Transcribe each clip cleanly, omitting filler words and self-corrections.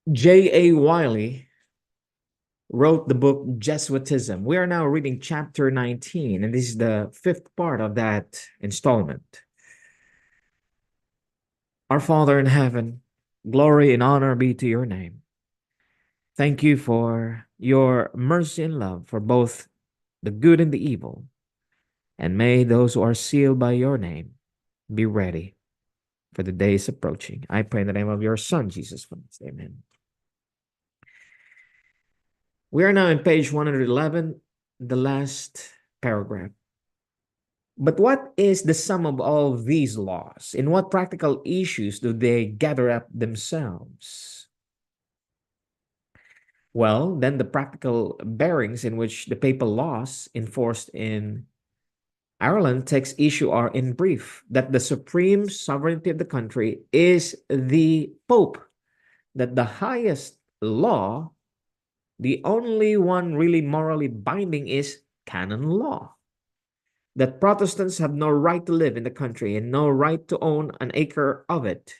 Wylie wrote the book Jesuitism. We are now reading chapter 19, and this is the fifth part of that installment. Our Father in heaven, glory and honor be to your name. Thank you for your mercy and love for both the good and the evil. And may those who are sealed by your name be ready for the days approaching. I pray in the name of your Son, Jesus Christ. Amen. We are now on page 111, the last paragraph. But what is the sum of all these laws? In what practical issues do they gather up themselves? Well, then the practical bearings in which the papal laws enforced in Ireland takes issue are in brief that the supreme sovereignty of the country is the Pope, that the highest law, the only one really morally binding, is canon law. That Protestants have no right to live in the country and no right to own an acre of it.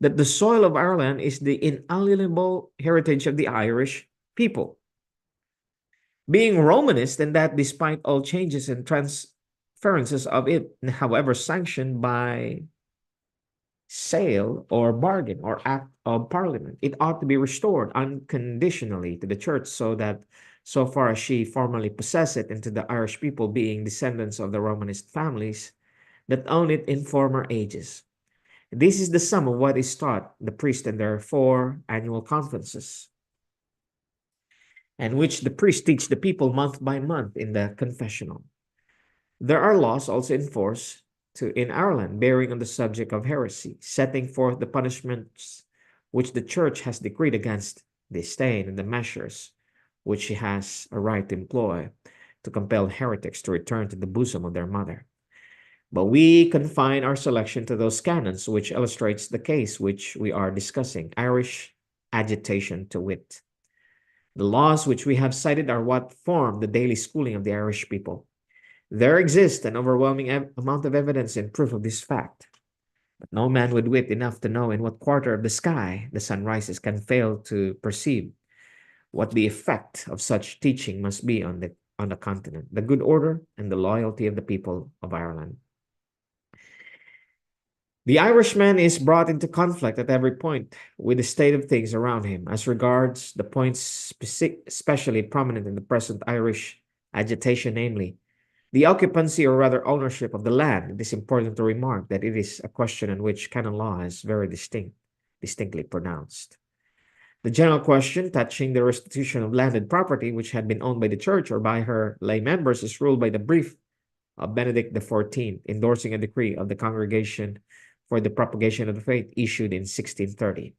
That the soil of Ireland is the inalienable heritage of the Irish people. Being Romanist, and that despite all changes and transferences of it, however sanctioned by sale or bargain or act of parliament, it ought to be restored unconditionally to the church, so that so far as she formally possess it, and to the Irish people, being descendants of the Romanist families that own it in former ages. This is the sum of what is taught the priest in their 4 annual conferences, and which the priests teach the people month by month in the confessional. There are laws also in force in Ireland bearing on the subject of heresy, setting forth the punishments which the church has decreed against disdain, and the measures which she has a right to employ to compel heretics to return to the bosom of their mother. But we confine our selection to those canons which illustrates the case which we are discussing, Irish agitation to wit. The laws which we have cited are what form the daily schooling of the Irish people. There exists an overwhelming amount of evidence in proof of this fact. But no man with wit enough to know in what quarter of the sky the sun rises can fail to perceive what the effect of such teaching must be on the continent, the good order and the loyalty of the people of Ireland. The Irishman is brought into conflict at every point with the state of things around him. As regards the points especially prominent in the present Irish agitation, namely, the occupancy, or rather ownership, of the land, it is important to remark that it is a question in which canon law is very distinctly pronounced. The general question touching the restitution of landed property which had been owned by the church or by her lay members is ruled by the brief of Benedict XIV, endorsing a decree of the Congregation for the Propagation of the Faith issued in 1630.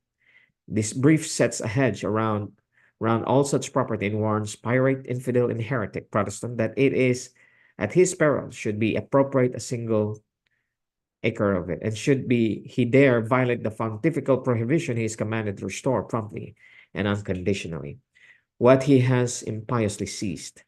This brief sets a hedge around all such property and warns pirate, infidel, and heretic Protestant that it is at his peril should be appropriate a single acre of it, and should he dare violate the pontifical prohibition, he is commanded to restore promptly and unconditionally what he has impiously seized.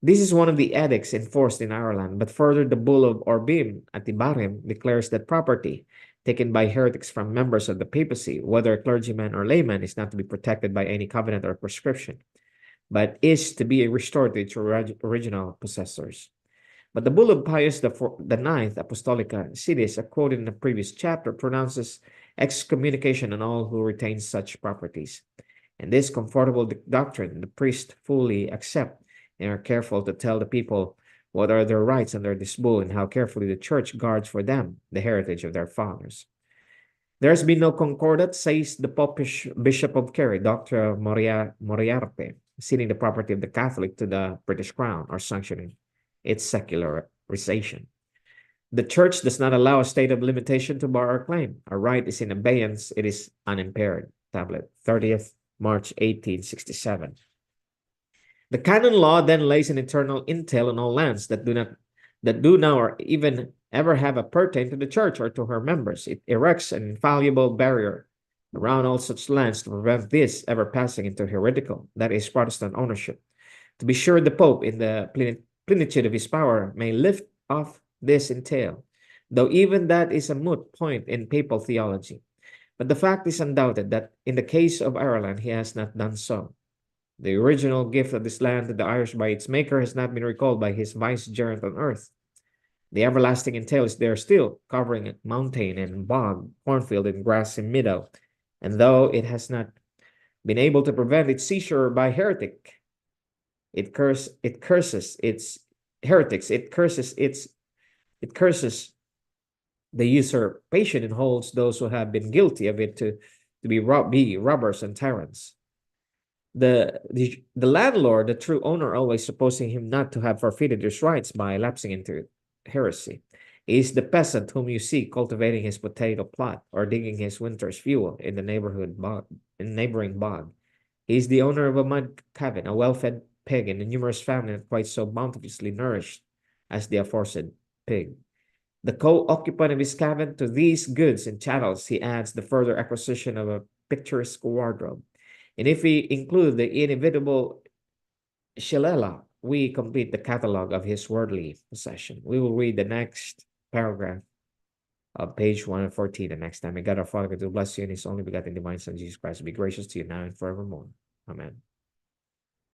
This is one of the edicts enforced in Ireland, but further the bull of Orbim at Ibarim declares that property taken by heretics from members of the papacy, whether clergyman or layman, is not to be protected by any covenant or prescription, but is to be restored to its original possessors. But the bull of Pius the Ninth, Apostolica Sedis, quoted in the previous chapter, pronounces excommunication on all who retain such properties. And this comfortable doctrine the priests fully accept, and are careful to tell the people what are their rights under this bull, and how carefully the church guards for them the heritage of their fathers. There has been no concordat, says the Popish Bishop of Kerry, Dr. Moriarty, ceding the property of the Catholic to the British Crown, or sanctioning its secularization. The church does not allow a state of limitation to bar our claim. Our right is in abeyance, it is unimpaired. Tablet, 30th March 1867. The canon law then lays an eternal entail on all lands that do now or even ever have a pertain to the church or to her members. It erects an infallible barrier around all such lands to prevent this ever passing into heretical, that is, Protestant ownership. To be sure, the Pope, in the plenitude of his power, may lift off this entail, though even that is a moot point in papal theology. But the fact is undoubted that in the case of Ireland, he has not done so. The original gift of this land to the Irish by its maker has not been recalled by his vicegerent on earth. The everlasting entail is there still, covering mountain and bog, cornfield and grassy meadow, and though it has not been able to prevent its seizure by heretic, it curses its heretics, it curses the usurpation and holds those who have been guilty of it to be robbers and tyrants. The landlord, the true owner, always supposing him not to have forfeited his rights by lapsing into heresy, is the peasant whom you see cultivating his potato plot or digging his winter's fuel in the neighboring bog. He is the owner of a mud cabin, a well-fed pig, and a numerous family not quite so bountifully nourished as the aforesaid pig. The co-occupant of his cabin, to these goods and chattels he adds the further acquisition of a picturesque wardrobe. And if we include the inevitable shillelagh, we complete the catalogue of his worldly possession. We will read the next paragraph of page 114 the next time. May God our Father to bless you in his only begotten divine Son, Jesus Christ, be gracious to you now and forevermore. Amen.